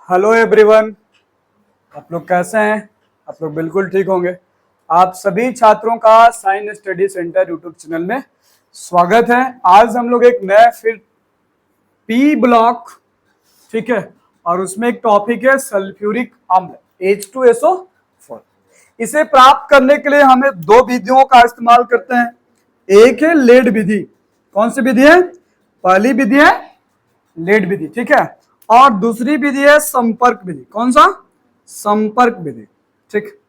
Hello everyone, आप लोग कैसे हैं? आप लोग बिल्कुल ठीक होंगे। आप सभी छात्रों का science study centre YouTube channel में स्वागत है। आज हम लोग एक नया फिर पी ब्लॉक, ठीक है, और उसमें एक टॉपिक है सल्फ्यूरिक अम्ल H2SO4। इसे प्राप्त करने के लिए हमें दो विधियों का इस्तेमाल करते हैं। एक है लेड विधि। कौन सी विधि है? पहली विधि है लेड विधि, ठीक है, और दूसरी विधि है संपर्क विधि। कौन सा? संपर्क विधि, ठीक।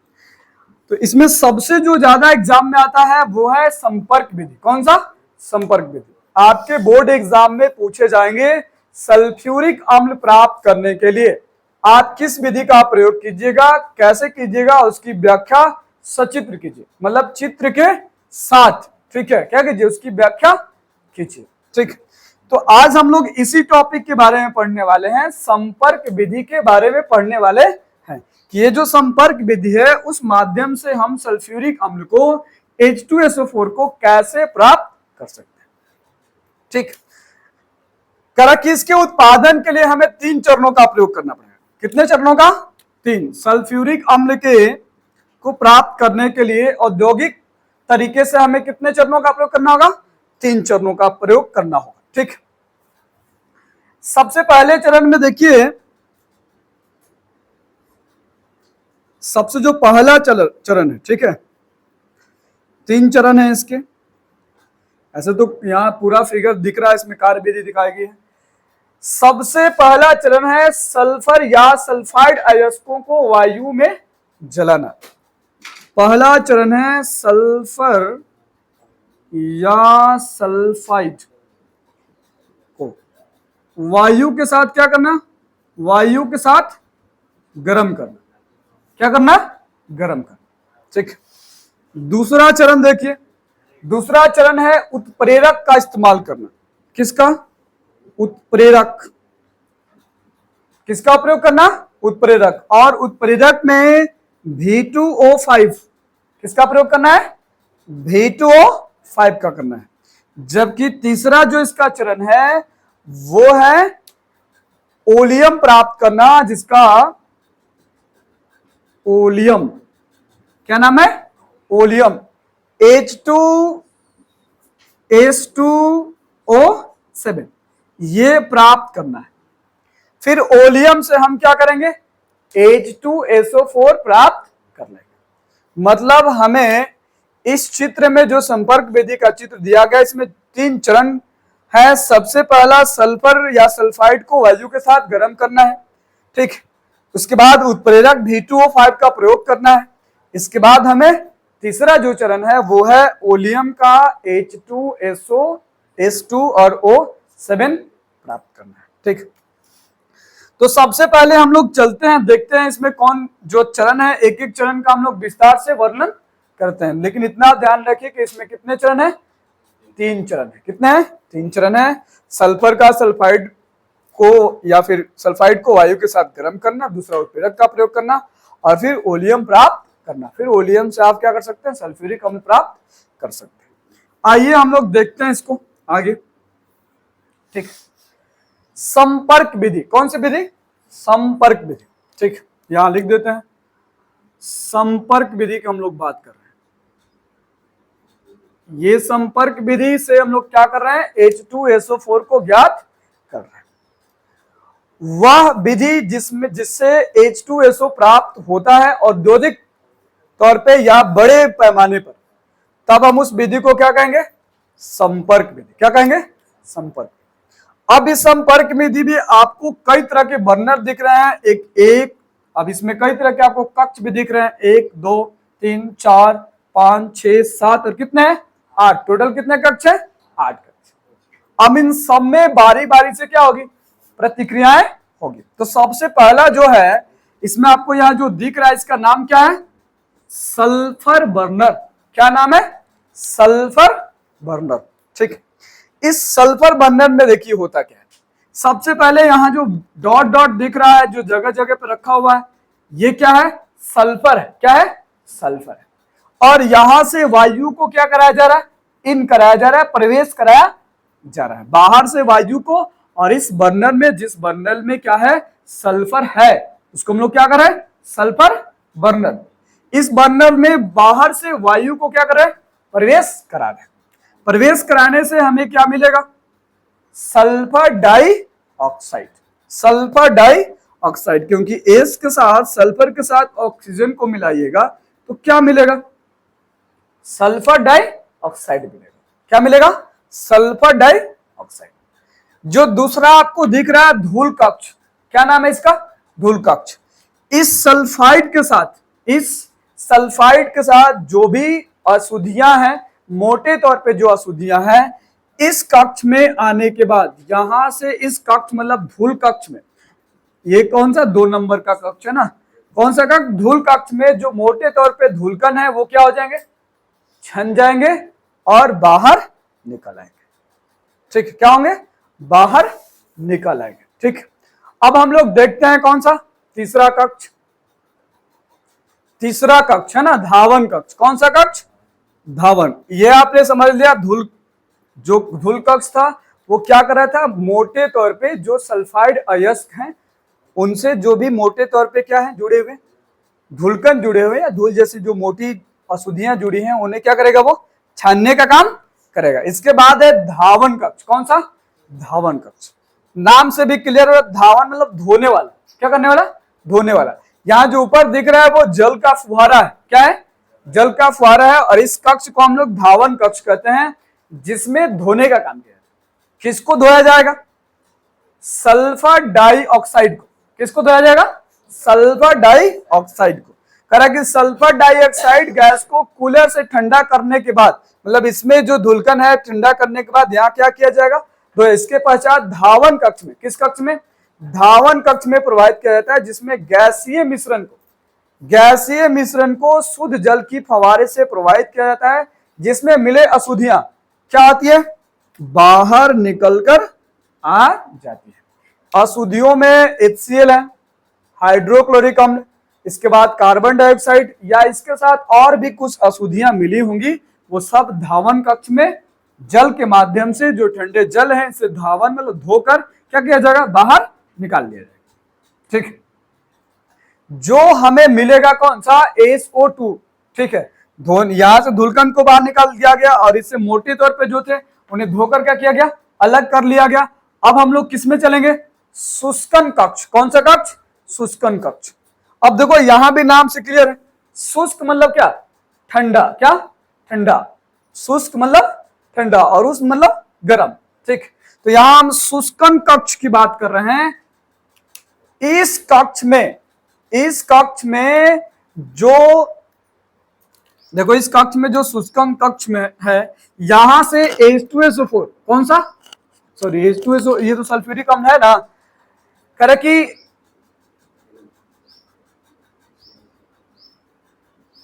तो इसमें सबसे जो ज्यादा एग्जाम में आता है वो है संपर्क विधि। कौन सा? संपर्क विधि। आपके बोर्ड एग्जाम में पूछे जाएंगे सल्फ्यूरिक अम्ल प्राप्त करने के लिए आप किस विधि का प्रयोग कीजिएगा, कैसे कीजिएगा, उसकी व्याख्या सचित्र कीजिए, मतलब चित्र के साथ, ठीक है, क्या कीजिए, उसकी व्याख्या कीजिए, ठीक। तो आज हम लोग इसी टॉपिक के बारे में पढ़ने वाले हैं, संपर्क विधि के बारे में पढ़ने वाले हैं कि ये जो संपर्क विधि है उस माध्यम से हम सल्फ्यूरिक अम्ल को H2SO4 को कैसे प्राप्त कर सकते हैं, ठीक। करा कि इसके उत्पादन के लिए हमें 3 चरणों का प्रयोग करना पड़ेगा। कितने चरणों का? 3। सल्फ्यूरिक अम्ल के को प्राप्त करने के लिए औद्योगिक तरीके से हमें कितने चरणों का प्रयोग करना होगा? 3 चरणों का प्रयोग करना होगा, ठीक। सबसे पहले चरण में देखिए, सबसे जो पहला चरण है, ठीक है, 3 चरण है इसके। ऐसे तो यहां पूरा फिगर दिख रहा है, इसमें कार्य विधि दिखाई गई है। सबसे पहला चरण है सल्फर या सल्फाइड अयस्कों को वायु में जलाना। पहला चरण है सल्फर या सल्फाइड को वायु के साथ क्या करना? वायु के साथ गर्म करना। क्या करना? गर्म करना, ठीक। दूसरा चरण देखिए, दूसरा चरण है उत्प्रेरक का इस्तेमाल करना। किसका? उत्प्रेरक। किसका प्रयोग करना? उत्प्रेरक। और उत्प्रेरक में V2O5 किसका प्रयोग करना है? V2O5 का करना है। जबकि तीसरा जो इसका चरण है वो है ओलियम प्राप्त करना, जिसका ओलियम, क्या नाम है? ओलियम H2S2O7 ये प्राप्त करना है। फिर ओलियम से हम क्या करेंगे? H2SO4 प्राप्त कर लेंगे। मतलब हमें इस चित्र में जो संपर्क विधि का चित्र दिया गया, इसमें 3 चरण है। सबसे पहला सल्फर या सल्फाइड को वायु के साथ गर्म करना है, ठीक। उसके बाद उत्प्रेरक V2O5 का प्रयोग करना है। इसके बाद हमें तीसरा जो चरण है वो है ओलियम का H2SO2 और O7 प्राप्त करना है, ठीक। तो सबसे पहले हम लोग चलते हैं, देखते हैं इसमें कौन जो चरण है, एक एक चरण का हम लोग विस्तार से वर्णन करते हैं। लेकिन इतना ध्यान रखिए कि इसमें कितने चरण है? 3 चरण है। कितने हैं? 3 चरण है। सल्फर का सल्फाइड को या फिर सल्फाइड को वायु के साथ गर्म करना, दूसरा उत्प्रेरक का प्रयोग करना, और फिर ओलियम प्राप्त करना। फिर ओलियम से आप क्या कर सकते हैं? सल्फ्यूरिक अम्ल प्राप्त कर सकते हैं। आइए हम लोग देखते हैं इसको आगे, ठीक। संपर्क विधि। कौन सी विधि? संपर्क विधि, ठीक। यहां लिख देते हैं संपर्क विधि की हम लोग बात कर रहे हैं। ये संपर्क विधि से हम लोग क्या कर रहे हैं? H2SO4 को ज्ञात कर रहे हैं। वह विधि जिससे H2SO प्राप्त होता है औद्योगिक तौर पे या बड़े पैमाने पर, तब हम उस विधि को क्या कहेंगे? संपर्क विधि। क्या कहेंगे? संपर्क। अब इस संपर्क विधि भी आपको कई तरह के बर्नर दिख रहे हैं, एक अब इसमें कई तरह के आपको कक्ष भी दिख रहे हैं, 1 2 3 4 5 6 7 और कितने हैं? 8। टोटल कितने कक्ष है? 8 कक्ष। अब इन सब में बारी बारी से क्या होगी? प्रतिक्रियाएं होगी। तो सबसे पहला जो है, इसमें आपको यहां जो दिख रहा है, इसका नाम क्या है? Sulphur burner. क्या नाम है? सल्फर बर्नर, ठीक। इस सल्फर बर्नर में देखिए होता क्या है। सबसे पहले यहां जो डॉट डॉट दिख रहा है, जो जगह जगह पर रखा हुआ है, ये क्या है? सल्फर है। क्या है? सल्फर है। और यहां से वायु को क्या कराया जा रहा है? इन कराया जा रहा है, प्रवेश कराया जा रहा है बाहर से वायु को। और इस बर्नर में, जिस बर्नर में क्या है? सल्फर है, उसको हम लोग क्या कर रहे हैं, सल्फर बर्नर। इस बर्नर में बाहर से वायु को क्या कर रहे हैं, प्रवेश करा रहे हैं। प्रवेश कराने से हमें क्या मिलेगा, सल्फर डाइऑक्साइड। सल्फर डाइऑक्साइड, क्योंकि एस के साथ सल्फर के साथ ऑक्सीजन को मिलाइएगा तो क्या मिलेगा, सल्फर डाइऑक्साइड मिलेगा। क्या मिलेगा, सल्फर डाइऑक्साइड। जो दूसरा आपको दिख रहा है धूल कक्ष, क्या नाम है इसका, धूल कक्ष। इस सल्फाइड के साथ जो भी अशुद्धियां हैं, मोटे तौर पे जो अशुद्धियां हैं, इस कक्ष में आने के बाद, यहां से इस कक्ष मतलब धूल कक्ष में, ये कौन सा 2 नंबर का कक्ष है ना, कौन सा कक्ष, धूल कक्ष में जो मोटे तौर पे धूलकण है वो क्या हो जाएंगे, छन जाएंगे और बाहर निकल आएंगे। ठीक, क्या होंगे, बाहर निकल आएंगे। ठीक, अब हम लोग देखते हैं कौन सा, तीसरा कक्ष। तीसरा कक्ष है ना धावन कक्ष। कौन सा कक्ष, धावन। ये आपने समझ लिया, जो धूल कक्ष था वो क्या कर रहा था, मोटे तौर पे जो सल्फाइड अयस्क हैं उनसे जो भी मोटे तौर पे क्या है जुड़े हुए, धूलकण जुड़े हुए या धूल जैसी जो मोटी अशुद्धियां जुड़ी हैं, उन्हें क्या करेगा, वो छानने का काम करेगा। इसके बाद है धावन कक्ष। कौन सा, धावन कक्ष। नाम से भी क्लियर हो, धावन मतलब धोने वाला। क्या करने वाला, धोने वाला। यहाँ जो ऊपर दिख रहा है वो जल का फुहारा है। क्या है, जल का फुहारा है। और इस कक्ष को हम लोग धावन कक्ष कहते हैं, जिसमें धोने का काम किया। किसको धोया जाएगा, सल्फर डाइऑक्साइड को। किसको धोया जाएगा, सल्फर डाइऑक्साइड को। करा कि सल्फर डाइऑक्साइड गैस को कूलर से ठंडा करने के बाद, मतलब इसमें जो धुलकन है ठंडा करने के बाद यहाँ क्या किया जाएगा, तो इसके पश्चात धावन कक्ष में, किस कक्ष में, धावन कक्ष में प्रवाहित किया जाता है, जिसमें गैसीय मिश्रण को शुद्ध जल की फवारे से प्रवाहित किया जाता है, जिसमें मिले अशुद्धियां क्या आती है, बाहर निकलकर आ जाती है। अशुद्धियों में HCl है, हाइड्रोक्लोरिक अम्ल, इसके बाद कार्बन डाइऑक्साइड या इसके साथ और भी कुछ अशुद्धियां मिली होंगी, वो सब धावन कक्ष में जल के माध्यम से, जो ठंडे जल है इसे धावन मतलब धोकर क्या किया जाएगा, बाहर निकाल लिया जाएगा। ठीक, जो हमें मिलेगा कौन सा, SO2। ठीक है, यहां से धुलकन को बाहर निकाल दिया गया और इससे मोटे तौर पे जो थे उन्हें धोकर क्या किया गया, अलग कर लिया गया। अब हम लोग किस में चलेंगे, शुष्कन कक्ष। कौन सा कक्ष, शुष्कन कक्ष। अब देखो यहां भी नाम से क्लियर है, शुष्क मतलब क्या, ठंडा। क्या, ठंडा। शुष्क मतलब ठंडा और उष्ण मतलब गर्म। ठीक, तो यहां हम शुष्कन कक्ष की बात कर रहे हैं। इस कक्ष में जो देखो, इस कक्ष में जो शुष्कन कक्ष में है, यहां से H2SO4, कौन सा, सॉरी H2SO, ये तो सल्फ्यूरिक अम्ल है ना, करे कि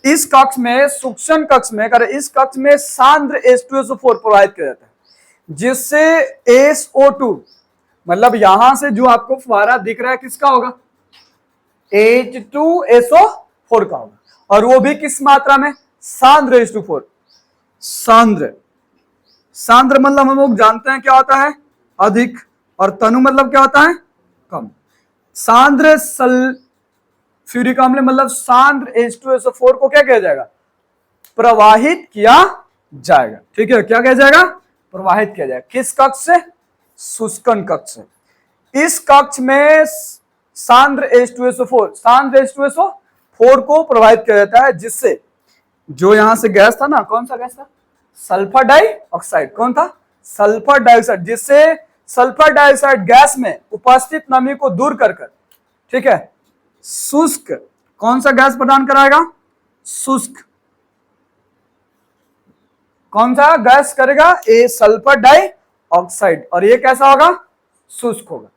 इस कक्ष में, सूक्ष्म कक्ष में, इस कक्ष में सांद्र H2SO4 प्रवाहित किया जाता है, जिससे SO2 मतलब यहां से जो आपको फुहारा दिख रहा है किसका होगा, H2SO4 का होगा। और वो भी किस मात्रा में, सांद्र H2O4। सांद्र मतलब हम लोग जानते हैं क्या होता है, अधिक, और तनु मतलब क्या होता है, कम। सांद्र सल्फ्यूरिक अम्ल मतलब सांद्र H2SO4 को क्या किया जाएगा, प्रवाहित किया जाएगा। ठीक है, क्या किया जाएगा, प्रवाहित किया जाएगा। किस कक्ष से, शुष्कन कक्ष से। इस कक्ष में सांद्र H2SO4 को प्रवाहित किया जाता है, जिससे जो यहां से गैस था ना, कौन सा गैस था, सल्फर डाइऑक्साइड। कौन था, सल्फर डाइऑक्साइड, जिससे सल्फर डाइऑक्साइड गैस में उपस्थित नमी को दूर कर, ठीक है, शुष्क, कौन सा गैस प्रदान कराएगा, शुष्क, कौन सा गैस करेगा, ए सल्फर डाइऑक्साइड। और ये कैसा होगा, शुष्क होगा।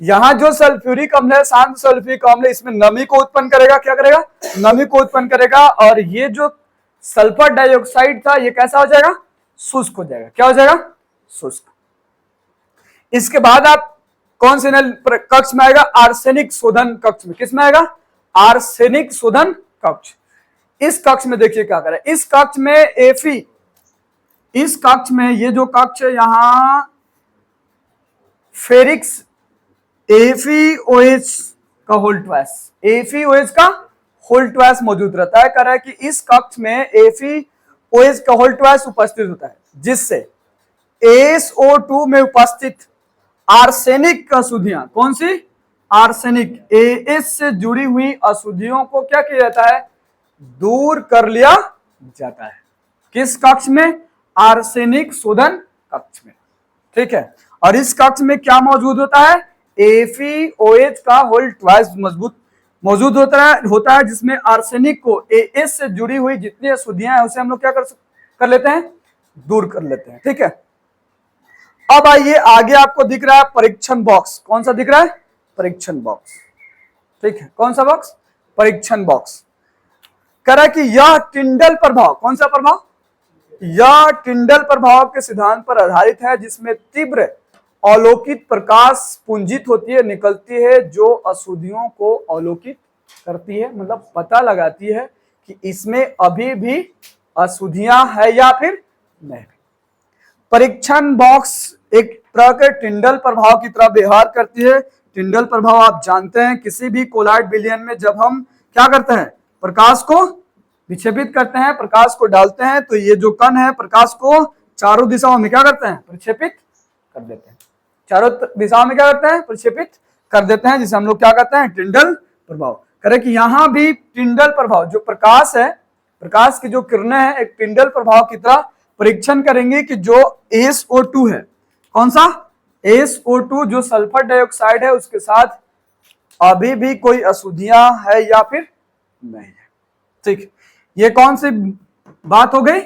यहां जो सल्फ्यूरिक अम्ल है, शांत सल्फ्यूरिक अम्ल, इसमें नमी को उत्पन्न करेगा। क्या करेगा, नमी को उत्पन्न करेगा। और ये जो सल्फर डाइऑक्साइड था, ये कैसा हो जाएगा, शुष्क हो जाएगा। क्या हो जाएगा, शुष्क। इसके बाद आप कौन से कक्ष में आएगा, आर्सेनिक शोधन कक्ष में। किस में आएगा, आर्सेनिक शोधन कक्ष। इस कक्ष में देखिए क्या करें, इस कक्ष में एफी, इस कक्ष में ये जो कक्ष है, यहां फेरिक्स FeOH का होल ट्वाइस, FeOH का होल ट्वाइस मौजूद रहता है। कह रहा है कि इस कक्ष में FeOH का होल ट्वाइस उपस्थित होता है, जिससे SO2 में उपस्थित आर्सेनिक अशुद्धियां, कौन सी? आर्सेनिक, AS से जुड़ी हुई अशुद्धियों को क्या किया जाता है? दूर कर लिया जाता है। किस कक्ष में? आर्सेनिक शोधन कक्ष में। ठीक है, और इस कक्ष में क्या मौजूद होता है? FeOH का होल ट्वाइस मजबूत मौजूद होता है, जिसमें आर्सेनिक को AS से जुड़ी हुई जितनी अशुद्धियां हैं उसे हम लोग क्या कर लेते हैं? दूर कर लेते हैं। ठीक है, अब आइए आगे, आपको दिख रहा है परीक्षण बॉक्स। कौन सा दिख रहा है? परीक्षण बॉक्स। ठीक है, कौन सा बॉक्स? परीक्षण बॉक्स। कह रहा है कि यह टिंडल प्रभाव, कौन सा प्रभाव? यह टिंडल प्रभाव के सिद्धांत पर आधारित है, जिसमें तीव्र अवलोकित प्रकाश पुंजित होती है, निकलती है, जो अशुद्धियों को अवलोकित करती है, मतलब पता लगाती है कि इसमें अभी भी अशुद्धियां है या फिर नहीं। परीक्षण बॉक्स एक तरह के टिंडल प्रभाव की तरह व्यवहार करती है। टिंडल प्रभाव आप जानते हैं, किसी भी कोलाइड विलयन में जब हम क्या करते हैं? प्रकाश को विक्षेपित करते हैं, प्रकाश को डालते हैं, तो ये जो कण है प्रकाश को चारों दिशाओं में क्या करते हैं? प्रक्षेपित कर देते हैं। चारों दिशाओं में क्या करते हैं? प्रक्षेपित कर देते हैं, जिसे हम लोग क्या कहते हैं? टिंडल प्रभाव। करें कि यहां भी टिंडल प्रभाव, जो प्रकाश है, प्रकाश की जो किरणें हैं, एक टिंडल प्रभाव की तरह परीक्षण करेंगे कि जो SO2 है, कौन सा? SO2 जो सल्फर डाइऑक्साइड है, उसके साथ अभी भी कोई अशुद्धियां है या फिर नहीं है। ठीक, ये कौन सी बात हो गई?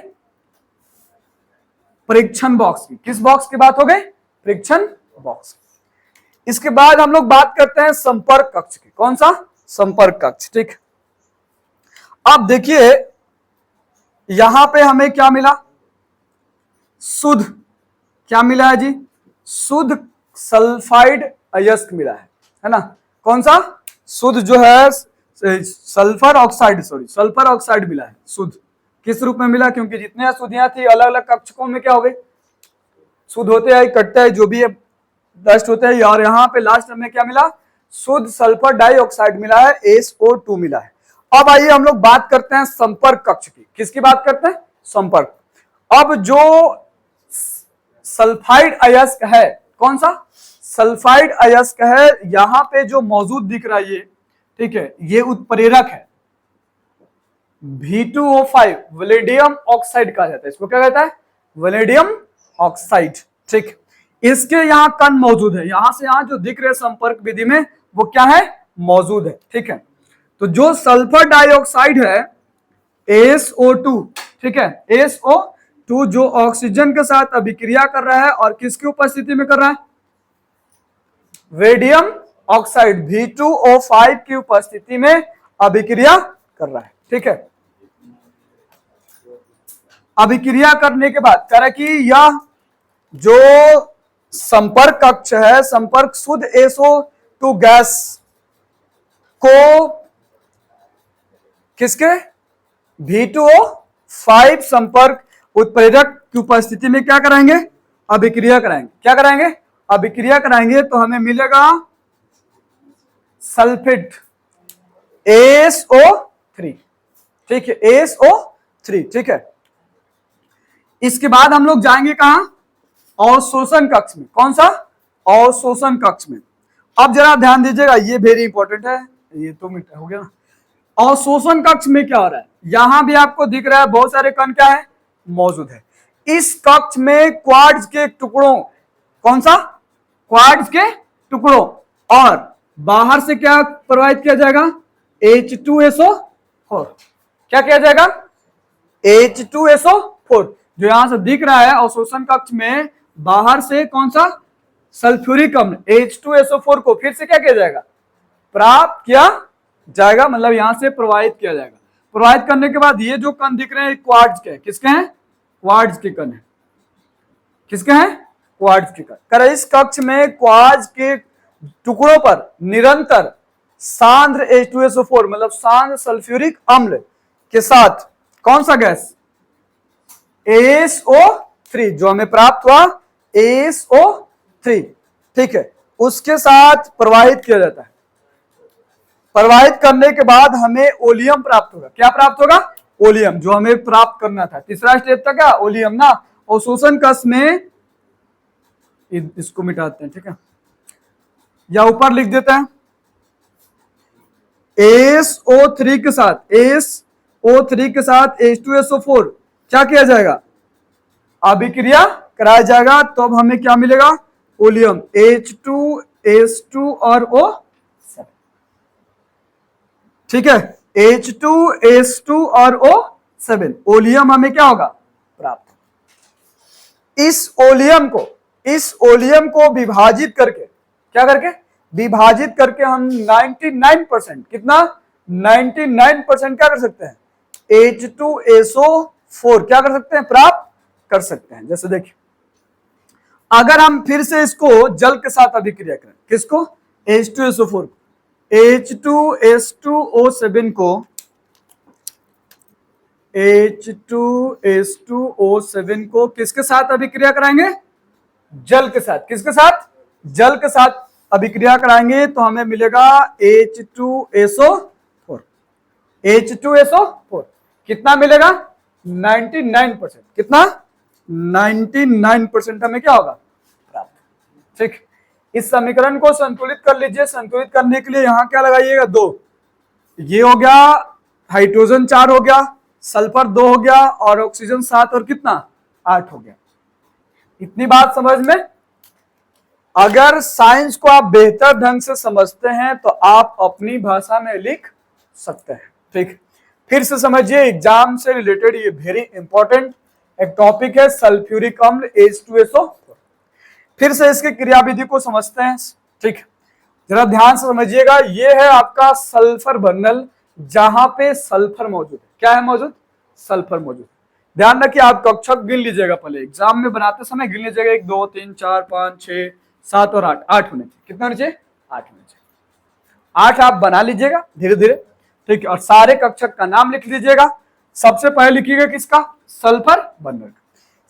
परीक्षण बॉक्स की। किस बॉक्स की बात हो गई? परीक्षण बॉक्स। इसके बाद हम लोग बात करते हैं संपर्क कक्ष की। कौन सा? संपर्क कक्ष। ठीक, अब देखिए यहां पे हमें क्या मिला? शुद्ध, क्या मिला है जी? शुद्ध सल्फाइड अयस्क मिला है ना? कौन सा? शुद्ध जो है सल्फर ऑक्साइड, सल्फर ऑक्साइड मिला है शुद्ध। किस रूप में मिला? क्योंकि जितने अशुद्धियां थी अलग अलग कक्षकों में क्या हो गई? शुद्ध होते हैं, इकट्ठे है, जो भी है डस्ट होते हैं। और यहाँ पे लास्ट में क्या मिला? शुद्ध सल्फर डाइऑक्साइड मिला है, SO2 मिला है। अब आइए हम लोग बात करते हैं संपर्क कक्ष की। किसकी बात करते हैं? संपर्क। अब जो सल्फाइड अयस्क है, कौन सा? सल्फाइड अयस्क है, यहां पे जो मौजूद दिख रहा है ये, ठीक है, ये उत्प्रेरक है। V2O5 वैलेडियम ऑक्साइड कहा जाता है। इसको क्या कहता है? वैलेडियम ऑक्साइड। ठीक, इसके यहाँ कण मौजूद है, यहां से यहां जो दिख रहे संपर्क विधि में वो क्या है? मौजूद है। ठीक है, तो जो सल्फर डाइऑक्साइड है SO2, ठीक है, SO2 जो ऑक्सीजन के साथ अभिक्रिया कर रहा है, और किसकी उपस्थिति में कर रहा है? वेडियम ऑक्साइड V2O5 की उपस्थिति में अभिक्रिया कर रहा है। ठीक है, अभिक्रिया करने के बाद कह रहा है कि यह जो संपर्क कक्ष है, संपर्क शुद्ध SO2 गैस को किसके? V2O5 संपर्क उत्प्रेरक की उपस्थिति में क्या कराएंगे? अभिक्रिया कराएंगे। क्या कराएंगे? अभिक्रिया कराएंगे, तो हमें मिलेगा सल्फेट SO3। ठीक है, SO3। ठीक है, इसके बाद हम लोग जाएंगे कहां? अवशोषण कक्ष में। कौन सा? अवशोषण कक्ष में। अब जरा ध्यान दीजिएगा, ये वेरी इंपॉर्टेंट है, ये तो मिनट हो गया ना। अवशोषण कक्ष में क्या हो रहा है? यहां भी आपको दिख रहा है बहुत सारे कण क्या है? मौजूद है। इस कक्ष में क्वार्ट्ज के टुकड़ों, कौन सा? क्वार्ट्ज के टुकड़ों, और बाहर से क्या प्रवाहित किया जाएगा? H2SO4। क्या किया जाएगा? H2SO4, जो यहां से दिख रहा है अवशोषण कक्ष में, बाहर से कौन सा? सल्फ्यूरिक अम्ल H2SO4 को फिर से क्या किया जाएगा? प्राप्त किया जाएगा, मतलब यहां से प्रवाहित किया जाएगा। प्रवाहित करने के बाद ये जो कण दिख रहे हैं क्वार्ट्ज के, किसके हैं? क्वार्ट्ज के कण है। किसके हैं? क्वार्ट्ज के कण। कर इस कक्ष में क्वार्ट्ज के टुकड़ों पर निरंतर सांद्र H2SO4 मतलब सांद्र सल्फ्यूरिक अम्ल के साथ कौन सा गैस? SO3, जो हमें प्राप्त हुआ SO3। ठीक है, उसके साथ प्रवाहित किया जाता है। प्रवाहित करने के बाद हमें ओलियम प्राप्त होगा। क्या प्राप्त होगा? ओलियम, जो हमें प्राप्त करना था। तीसरा स्टेप था क्या? ओलियम ना। और शोषण कक्ष में इसको मिटाते हैं, ठीक है, या ऊपर लिख देते हैं SO3 के साथ, SO3 के साथ H2SO4 क्या किया जाएगा? अभिक्रिया कराया जाएगा। तो अब हमें क्या मिलेगा? ओलियम, H2S2 और O7, ठीक है, H2S2 और O7 ओलियम हमें क्या होगा? प्राप्त। इस ओलियम को विभाजित करके, क्या करके? विभाजित करके हम 99%, कितना? 99% क्या कर सकते हैं? H2SO4 क्या कर सकते हैं? प्राप्त कर सकते हैं। जैसे देखिए, अगर हम फिर से इसको जल के साथ अभिक्रिया करें, किसको? H2SO4 को, H2S2O7 को, H2S2O7 को किसके साथ अभिक्रिया कराएंगे? जल के साथ। किसके साथ? जल के साथ अभिक्रिया कराएंगे तो हमें मिलेगा H2SO4। H2SO4 कितना मिलेगा? 99%। कितना? 99% हमें क्या होगा? प्राप्त। ठीक, इस समीकरण को संतुलित कर लीजिए। संतुलित करने के लिए यहां क्या लगाइएगा? 2। ये हो गया, हाइड्रोजन 4 हो गया, सल्फर 2 हो गया, और ऑक्सीजन 7 और कितना? 8 हो गया। इतनी बात समझ में? अगर साइंस को आप बेहतर ढंग से समझते हैं तो आप अपनी भाषा में लिख सकते हैं। ठीक, फिर से समझिए, एग्जाम से रिलेटेड ये वेरी इंपॉर्टेंट एक टॉपिक है, सल्फ्यूरिक अम्ल H2SO। फिर से इसकी क्रियाविधि को समझते हैं। ठीक, जरा ध्यान से समझिएगा। ये है आपका सल्फर बर्नल, जहां पे सल्फर मौजूद है। क्या है मौजूद? सल्फर मौजूद। ध्यान रखिए, आप कक्षक गिन लीजिएगा, पहले एग्जाम में बनाते समय गिन लीजिएगा, 1 2 3 4 5 6 7 और 8। 8 होने चाहिए। कितने होने चाहिए? 8 होने चाहिए। 8 आप बना लीजिएगा धीरे धीरे। ठीक है, और सारे कक्षक का नाम लिख लीजिएगा। सबसे पहले लिखिएगा किसका? Sulphur burner.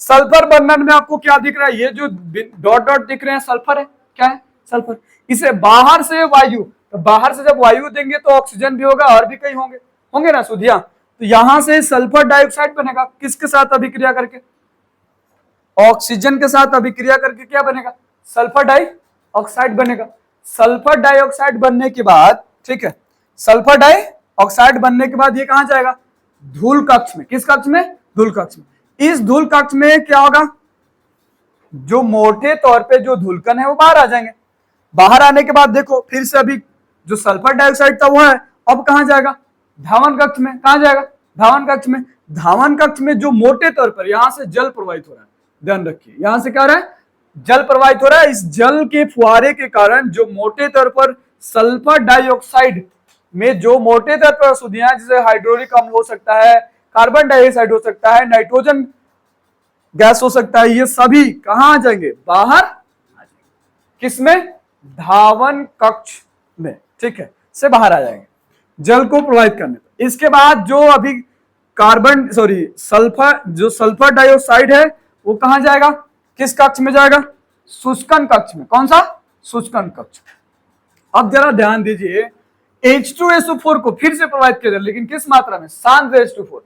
सल्फर बर्नल में आपको क्या दिख रहा है? ये जो डॉट डॉट दिख रहे हैं, सल्फर है। क्या है? सल्फर। इसे बाहर से वायु, तो बाहर से जब वायु देंगे तो ऑक्सीजन भी होगा, और भी कई होंगे, होंगे ना सुधिया। तो यहां से सल्फर डाइऑक्साइड बनेगा। किसके साथ अभिक्रिया करके? ऑक्सीजन के साथ अभिक्रिया करके क्या बनेगा? सल्फर डाइऑक्साइड बनेगा। सल्फर डाइऑक्साइड बनने के बाद, ठीक है, सल्फर डाइऑक्साइड बनने के बाद ये कहां जाएगा? धूल कक्ष में। किस कक्ष में? धूल कक्ष में। इस धूल कक्ष में क्या होगा? जो मोटे तौर पे जो धूलकण है वो बाहर आ जाएंगे। बाहर आने के बाद देखो, फिर से अभी जो सल्फर डाइऑक्साइड था वो है, अब कहां जाएगा? धावन कक्ष में। कहां जाएगा? धावन कक्ष में। धावन कक्ष में जो मोटे तौर पर यहां से जल प्रवाहित हो रहा है, ध्यान रखिए, यहां से क्या हो रहा है? जल प्रवाहित हो रहा है। इस जल के फुहारे के कारण जो मोटे तौर पर सल्फर डाइऑक्साइड में जो मोटे तौर पर अशुद्धियां, जैसे हाइड्रोक्लोरिक अम्ल हो सकता है, कार्बन डाइऑक्साइड हो सकता है, नाइट्रोजन गैस हो सकता है, ये सभी कहां आ जाएंगे? बाहर आ जाएंगे। किसमें? धावन कक्ष में। ठीक है, से बाहर आ जाएंगे जल को प्रवाहित करने पर। इसके बाद जो अभी सल्फर, जो सल्फर डाइऑक्साइड है वो कहां जाएगा? किस कक्ष में जाएगा? शुष्कन कक्ष में। कौन सा? शुष्कन कक्ष। अब जरा ध्यान दीजिए, H2SO4 को फिर से प्रवाहित किया जाए, लेकिन किस मात्रा में? सांद्र H2SO4,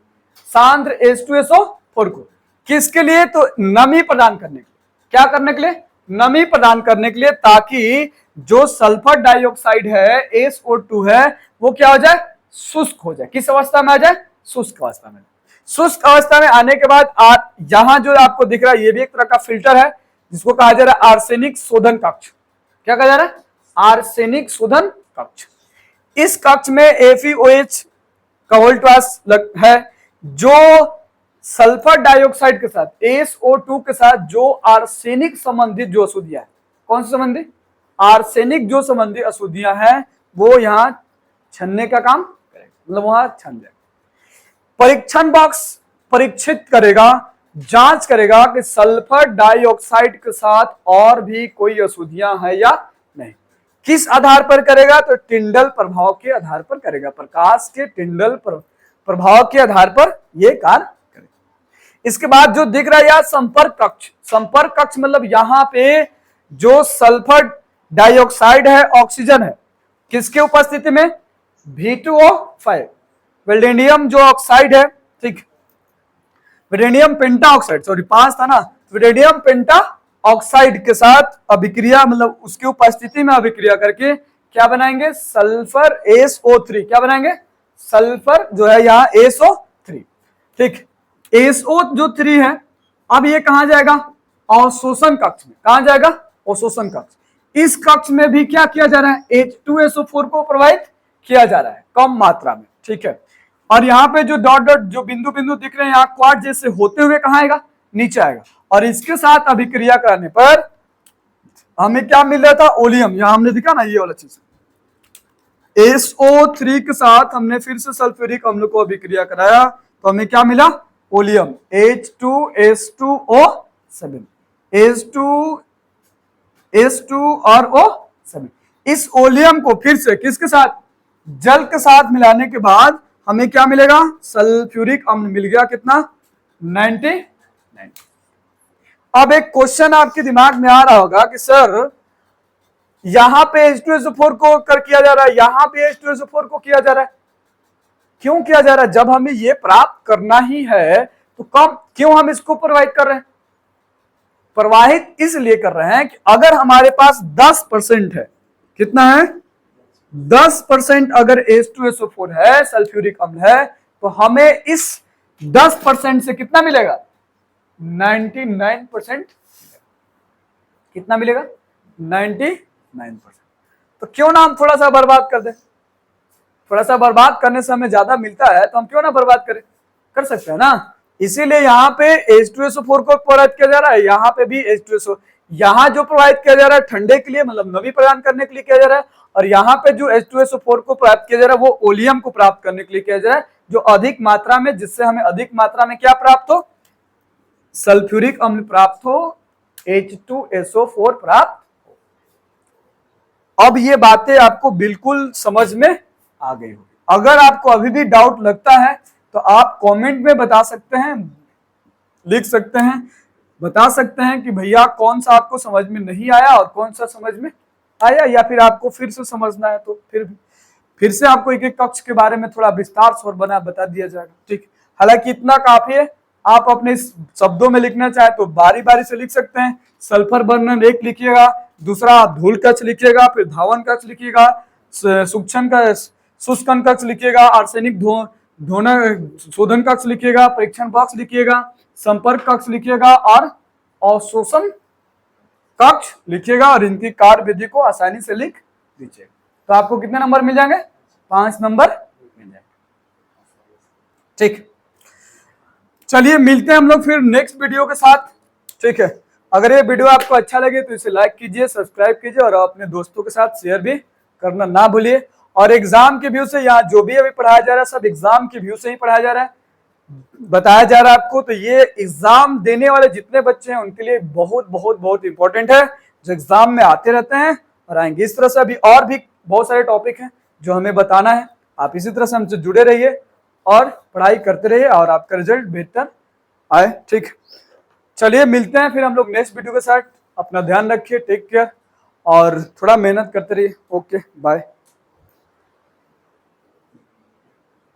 सांद्र H2SO4 को। किसके लिए? तो नमी प्रदान करने के लिए। क्या करने के लिए? नमी प्रदान करने के लिए, ताकि जो सल्फर डाइऑक्साइड है, SO2 है, वो क्या हो जाए? शुष्क हो जाए। किस अवस्था में आ जाए? शुष्क अवस्था में। शुष्क अवस्था में आने के बाद यहां जो आपको दिख रहा है, ये भी एक तरह का फिल्टर है, जिसको कहा जा रहा है आर्सेनिक शोधन कक्ष। क्या कहा जा रहा है? आर्सेनिक शोधन कक्ष। इस कक्ष में FeOH का वोल्टास है, जो सल्फर डाइऑक्साइड के साथ, SO2 के साथ जो आर्सेनिक संबंधित जो अशुद्धियां है, कौन सी संबंधित? आर्सेनिक जो संबंधित अशुद्धियां हैं, वो यहां छनने का काम करेगा, मतलब वहां छन जाएगा। परीक्षण बॉक्स परीक्षित करेगा, जांच करेगा कि सल्फर डाइऑक्साइड के साथ और भी कोई अशुद्धियां हैं या नहीं। किस आधार पर करेगा? तो टिंडल प्रभाव के आधार पर करेगा। प्रकाश के टिंडल प्रभाव के आधार पर यह कार्य करेगा। इसके बाद जो दिख रहा है यार, संपर्क कक्ष। संपर्क कक्ष मतलब यहां पे जो सल्फर डाइऑक्साइड है, ऑक्सीजन है, किसके उपस्थिति में? V2O5। वेलेडियम जो ऑक्साइड है, ठीक, वेलेडियम पेंटा ऑक्साइड, सॉरी 5 था ना, वेलेडियम पेंटा ऑक्साइड के साथ अभिक्रिया, मतलब उसकी उपस्थिति में अभिक्रिया करके क्या बनाएंगे? Sulphur SO3। क्या बनाएंगे? सल्फर जो है यहाँ SO3, ठीक। SO जो 3 है, अब ये कहां जाएगा? अवशोषण कक्ष में। कहां जाएगा? अवशोषण कक्ष। इस कक्ष में भी क्या किया जा रहा है? H2SO4 को प्रोवाइड किया जा रहा है कम मात्रा में, ठीक है। और यहाँ पे जो डॉट डॉट जो बिंदु बिंदु दिख रहे हैं यहाँ क्वार्ट जैसे होते हुए कहां आएगा? नीचे आएगा। और इसके साथ अभिक्रिया करने पर हमें क्या मिल रहा था? ओलियम। यहां हमने दिखा ना ये वाला चीज, SO3 के साथ हमने फिर से सल्फ्यूरिक अम्ल को अभिक्रिया कराया तो हमें क्या मिला? Oleum H2S2O7, H2S2RO7। इस ओलियम को फिर से किसके साथ? जल के साथ मिलाने के बाद हमें क्या मिलेगा? सल्फ्यूरिक अम्ल मिल गया। कितना? 99। अब एक क्वेश्चन आपके दिमाग में आ रहा होगा कि सर यहां पे H2SO4 को किया जा रहा है, यहां पे H2SO4 को किया जा रहा है, क्यों किया जा रहा है? जब हमें ये प्राप्त करना ही है तो कम क्यों हम इसको प्रोवाइड कर रहे हैं? प्रवाहित इसलिए कर रहे हैं कि अगर हमारे पास 10% है, कितना है? 10% अगर H2SO4 है, सल्फ्यूरिक अम्ल है, तो हमें इस 10% से कितना मिलेगा? 99%। कितना मिलेगा? 99%। तो क्यों ना हम थोड़ा सा बर्बाद कर दें? थोड़ा सा बर्बाद करने से हमें ज्यादा मिलता है तो हम क्यों ना बर्बाद करें? कर सकते हैं ना। इसीलिए यहाँ पे H2SO4 को प्रोवाइड किया जा रहा है, यहाँ पे भी H2SO। यहाँ जो प्रोवाइड किया जा रहा है ठंडे के लिए, मतलब नमी प्रदान करने के लिए किया जा रहा है, और यहाँ पे जो H2SO4 को प्राप्त किया जा रहा है वो ओलियम को प्राप्त करने के लिए किया जा रहा है, जो अधिक मात्रा में, जिससे हमें अधिक मात्रा में क्या प्राप्त हो? सल्फ्यूरिक अम्ल प्राप्त हो, H2SO4 प्राप्त हो। अब ये बातें आपको बिल्कुल समझ में आ गई होगी। अगर आपको अभी भी डाउट लगता है तो आप कमेंट में बता सकते हैं, लिख सकते हैं, बता सकते हैं कि भैया कौन सा आपको समझ में नहीं आया और कौन सा समझ में आया, या फिर आपको फिर से समझना है तो फिर से आपको एक एक कक्ष के बारे में थोड़ा विस्तार से और बता दिया जाएगा, ठीक। हालांकि इतना काफी है। आप अपने शब्दों में लिखना चाहे तो बारी बारी से लिख सकते हैं। सल्फर बर्नर 1 लिखिएगा, दूसरा धूल कक्ष लिखिएगा, फिर धावन कक्ष लिखिएगा, शुष्कन कक्ष लिखिएगा, आर्सेनिक शोधन कक्ष लिखिएगा, परीक्षण बॉक्स लिखिएगा, संपर्क कक्ष लिखिएगा और अवशोषण कक्ष लिखिएगा, और इनकी कार्य विधि को आसानी से लिख दीजिएगा। तो आपको कितने नंबर मिल जाएंगे? 5 नंबर मिल जाएंगे, ठीक। चलिए मिलते हैं हम लोग फिर नेक्स्ट वीडियो के साथ, ठीक है। अगर ये वीडियो आपको अच्छा लगे तो इसे लाइक कीजिए, सब्सक्राइब कीजिए और अपने दोस्तों के साथ शेयर भी करना ना भूलिए। और एग्जाम के व्यू से यहाँ जो भी अभी पढ़ाया जा रहा है सब एग्जाम के व्यू से ही पढ़ाया जा रहा है, बताया जा रहा है आपको। तो ये एग्जाम देने वाले जितने बच्चे हैं उनके लिए बहुत बहुत बहुत इंपॉर्टेंट है, जो एग्जाम में आते रहते हैं और आएंगे। इस तरह से अभी और भी बहुत सारे टॉपिक हैं जो हमें बताना है। आप इसी तरह से हमसे जुड़े रहिए और पढ़ाई करते रहिए और आपका रिजल्ट बेहतर आए, ठीक। चलिए मिलते हैं फिर हम लोग नेक्स्ट वीडियो के साथ। अपना ध्यान रखिए, टेक केयर और थोड़ा मेहनत करते रहिए। Okay, bye.